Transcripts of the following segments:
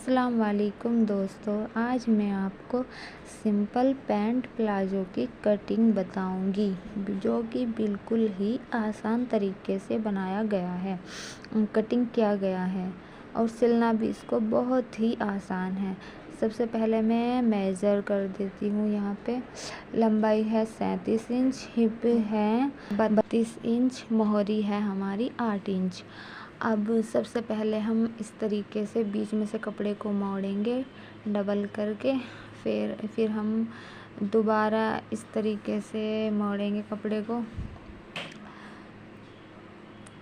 अस्सलाम वालेकुम दोस्तों, आज मैं आपको सिंपल पैंट प्लाज़ो की कटिंग बताऊंगी जो कि बिल्कुल ही आसान तरीके से बनाया गया है, कटिंग किया गया है और सिलना भी इसको बहुत ही आसान है। सबसे पहले मैं मेज़र कर देती हूँ। यहाँ पे लंबाई है 37 इंच, हिप है 32 इंच, मोहरी है हमारी 8 इंच। अब सबसे पहले हम इस तरीके से बीच में से कपड़े को मोड़ेंगे डबल करके, फिर हम दोबारा इस तरीके से मोड़ेंगे कपड़े को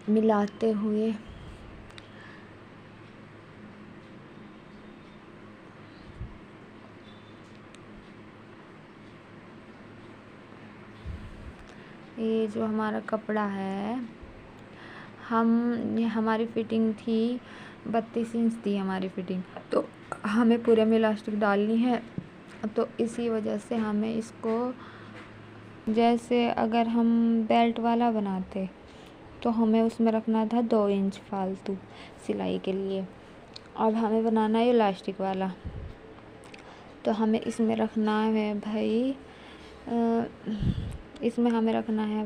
मिलाते हुए। ये जो हमारा कपड़ा है, ये हमारी फिटिंग थी 32 इंच थी हमारी फिटिंग, तो हमें पूरे में इलास्टिक डालनी है। तो इसी वजह से हमें इसको, जैसे अगर हम बेल्ट वाला बनाते तो हमें उसमें रखना था 2 इंच फालतू सिलाई के लिए। अब हमें बनाना है इलास्टिक वाला, तो हमें इसमें रखना है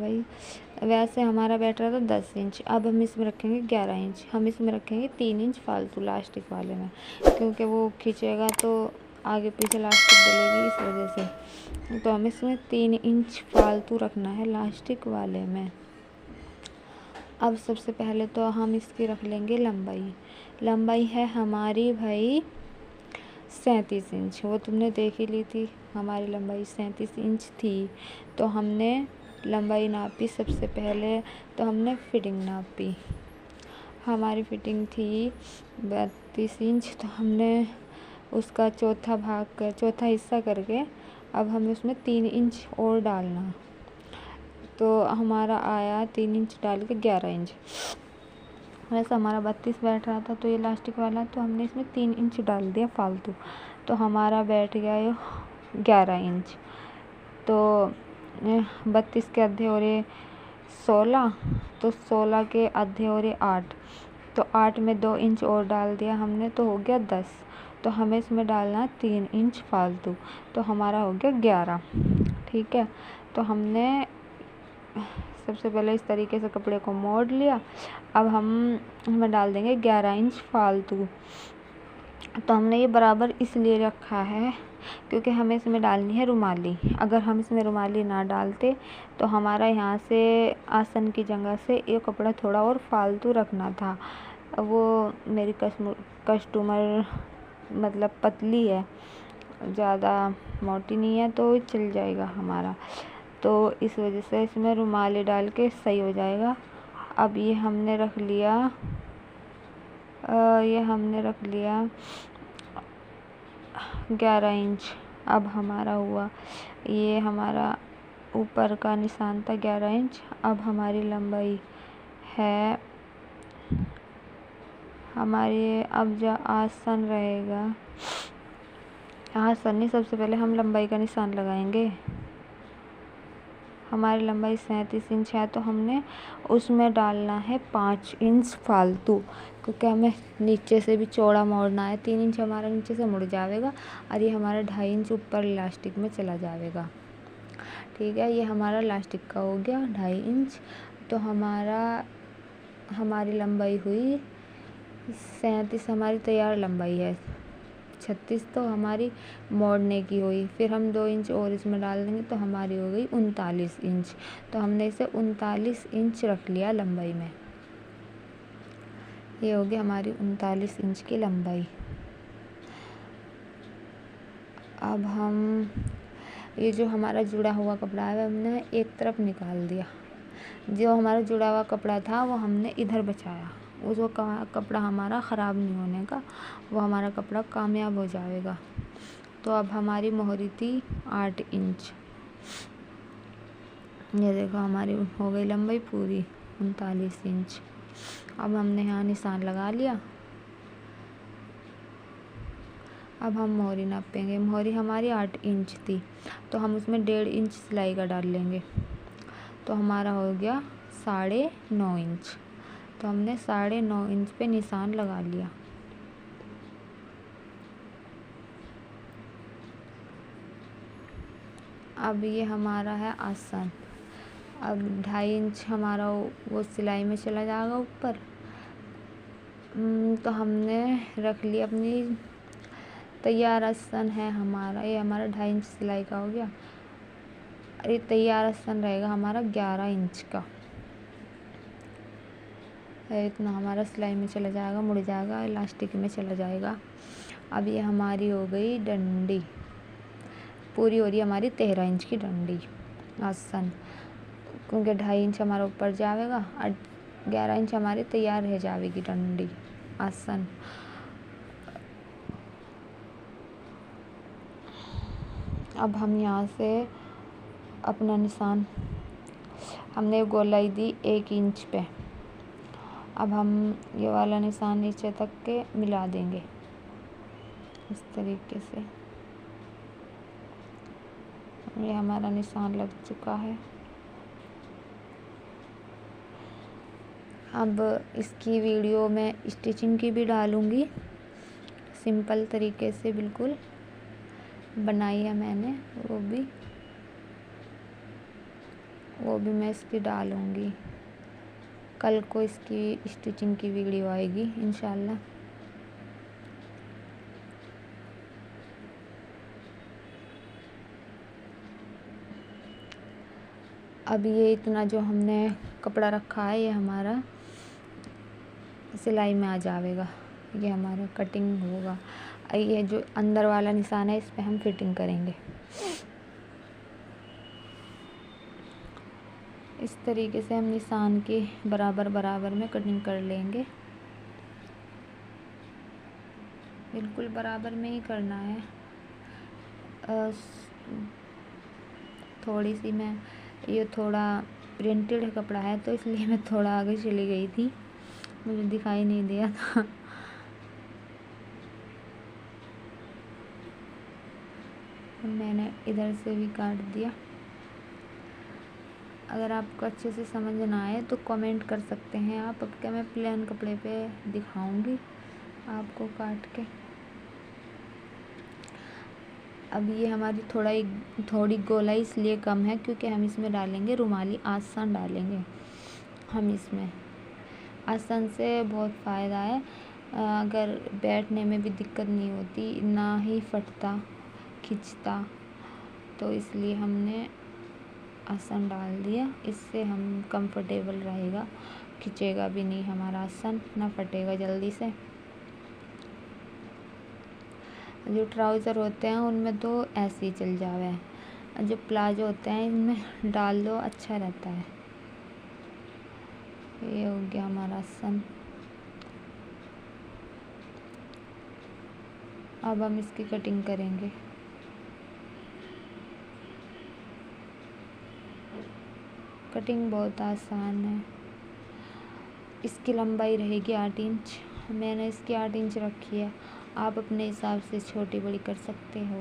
भाई वैसे हमारा बैठ रहा था 10 इंच, अब हम इसमें रखेंगे 11 इंच। हम इसमें रखेंगे 3 इंच फालतू लास्टिक वाले में, क्योंकि वो खींचेगा तो आगे पीछे लास्टिक डलेगी, इस वजह से। तो हमें इसमें 3 इंच फालतू रखना है लास्टिक वाले में। अब सबसे पहले तो हम इसकी रख लेंगे लंबाई है हमारी भाई 37 इंच। वो तुमने देख ही ली थी, हमारी लंबाई 37 इंच थी। तो हमने लंबाई नापी सबसे पहले, तो हमने फिटिंग नापी। हमारी फिटिंग थी 32 इंच, तो हमने उसका चौथा हिस्सा करके अब हमें उसमें 3 इंच और डालना, तो हमारा आया 3 इंच डाल के 11 इंच। वैसे हमारा 32 बैठ रहा था तो ये इलास्टिक वाला, तो हमने इसमें 3 इंच डाल दिया फालतू, तो हमारा बैठ गया ये 11 इंच। तो 32 के आधे और ये 16, तो 16 के आधे और ये 8, तो 8 में 2 इंच और डाल दिया हमने, तो हो गया 10। तो हमें इसमें डालना 3 इंच फालतू, तो हमारा हो गया 11। ठीक है, तो हमने सबसे पहले इस तरीके से कपड़े को मोड़ लिया। अब हमें डाल देंगे 11 इंच फालतू। तो हमने ये बराबर इसलिए रखा है क्योंकि हमें इसमें डालनी है रुमाली। अगर हम इसमें रुमाली ना डालते तो हमारा यहाँ से आसन की जगह से ये कपड़ा थोड़ा और फालतू रखना था। वो मेरी कस्टमर मतलब पतली है, ज़्यादा मोटी नहीं है, तो चल जाएगा हमारा। तो इस वजह से इसमें रुमाली डाल के सही हो जाएगा। अब ये हमने रख लिया 11 इंच। अब हमारा हुआ, ये हमारा ऊपर का निशान था 11 इंच। अब हमारी लंबाई है हमारी, अब जो आसन रहेगा, आसन नहीं, सबसे पहले हम लंबाई का निशान लगाएंगे। हमारी लंबाई 37 इंच है, तो हमने उसमें डालना है 5 इंच फालतू, क्योंकि हमें नीचे से भी चौड़ा मोड़ना है। 3 इंच हमारा नीचे से मुड़ जाएगा और ये हमारा 2.5 इंच ऊपर इलास्टिक में चला जाएगा। ठीक है, ये हमारा इलास्टिक का हो गया 2.5 इंच। तो हमारी लंबाई हुई 37, हमारी तैयार लंबाई है 36, तो हमारी मोड़ने की हुई। फिर हम 2 इंच और इसमें डाल देंगे, तो हमारी हो गई 39 इंच। तो हमने इसे 39 इंच रख लिया लंबाई में। ये हो गई हमारी 39 इंच की लंबाई। अब हम ये जो हमारा जुड़ा हुआ कपड़ा है हमने एक तरफ निकाल दिया। जो हमारा जुड़ा हुआ कपड़ा था वो हमने इधर बचाया। वो कपड़ा हमारा ख़राब नहीं होने का, वो हमारा कपड़ा कामयाब हो जाएगा। तो अब हमारी मोहरी थी 8 इंच। ये देखो हमारी हो गई लंबाई पूरी 39 इंच। अब हमने यहाँ निशान लगा लिया। अब हम मोहरी नापेंगे। मोहरी हमारी 8 इंच थी, तो हम उसमें 1.5 इंच सिलाई का डाल लेंगे, तो हमारा हो गया 9.5 इंच। तो हमने 9.5 इंच पे निशान लगा लिया। अब ये हमारा है आसन। अब 2.5 इंच हमारा वो सिलाई में चला जाएगा ऊपर। तो हमने रख लिया अपनी तैयार आसन है हमारा, ये हमारा 2.5 इंच सिलाई का हो गया। ये तैयार आसन रहेगा हमारा 11 इंच का। इतना हमारा सिलाई में चला जाएगा, मुड़ जाएगा, इलास्टिक में चला जाएगा। अब ये हमारी हो गई डंडी, पूरी हो रही हमारी 13 इंच की डंडी आसन, क्योंकि 2.5 इंच हमारा ऊपर जाएगा और 11 इंच हमारी तैयार रह जाएगी डंडी आसन। अब हम यहाँ से अपना निशान, हमने गोलाई दी 1 इंच पे। अब हम ये वाला निशान नीचे तक के मिला देंगे इस तरीके से। ये हमारा निशान लग चुका है। अब इसकी वीडियो मैं स्टिचिंग की भी डालूँगी, सिंपल तरीके से बिल्कुल बनाई है मैंने, वो भी मैं इसकी डालूँगी। कल को इसकी स्टिचिंग की वीडियो आएगी इंशाल्लाह। अब ये इतना जो हमने कपड़ा रखा है ये हमारा सिलाई में आ जाएगा, ये हमारा कटिंग होगा। ये जो अंदर वाला निशान है इस पे हम फिटिंग करेंगे। इस तरीके से हम निशान के बराबर बराबर में कटिंग कर लेंगे, बिल्कुल बराबर में ही करना है। थोड़ी सी मैं, ये थोड़ा प्रिंटेड कपड़ा है तो इसलिए मैं थोड़ा आगे चली गई थी, मुझे दिखाई नहीं दिया था। मैंने इधर से भी काट दिया। अगर आपको अच्छे से समझ ना आए तो कमेंट कर सकते हैं आप। अब क्या मैं प्लेन कपड़े पे दिखाऊंगी आपको काट के। अब ये हमारी थोड़ी गोलाई इसलिए कम है क्योंकि हम इसमें डालेंगे रुमाली आसन डालेंगे हम इसमें। आसन से बहुत फ़ायदा है, अगर बैठने में भी दिक्कत नहीं होती, ना ही फटता खिंचता, तो इसलिए हमने आसन डाल दिया। इससे हम कंफर्टेबल रहेगा, खिंचेगा भी नहीं हमारा आसन, ना फटेगा जल्दी से। जो ट्राउज़र होते हैं उनमें तो ऐसे ही चल जावे, जो प्लाजो होते हैं इनमें डाल दो अच्छा रहता है। ये हो गया हमारा आसन। अब हम इसकी कटिंग करेंगे। कटिंग बहुत आसान है। इसकी लंबाई रहेगी 8 इंच, मैंने इसकी 8 इंच रखी है। आप अपने हिसाब से छोटी बड़ी कर सकते हो।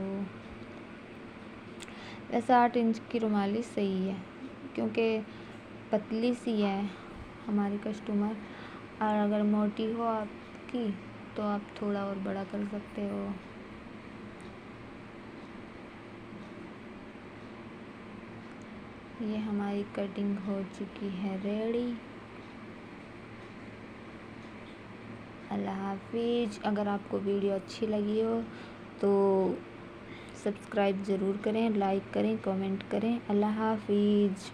वैसे 8 इंच की रुमाली सही है क्योंकि पतली सी है हमारी कस्टमर, और अगर मोटी हो आपकी तो आप थोड़ा और बड़ा कर सकते हो। ये हमारी कटिंग हो चुकी है रेडी। अल्लाह हाफिज। अगर आपको वीडियो अच्छी लगी हो तो सब्सक्राइब ज़रूर करें, लाइक करें, कमेंट करें। अल्लाह हाफिज।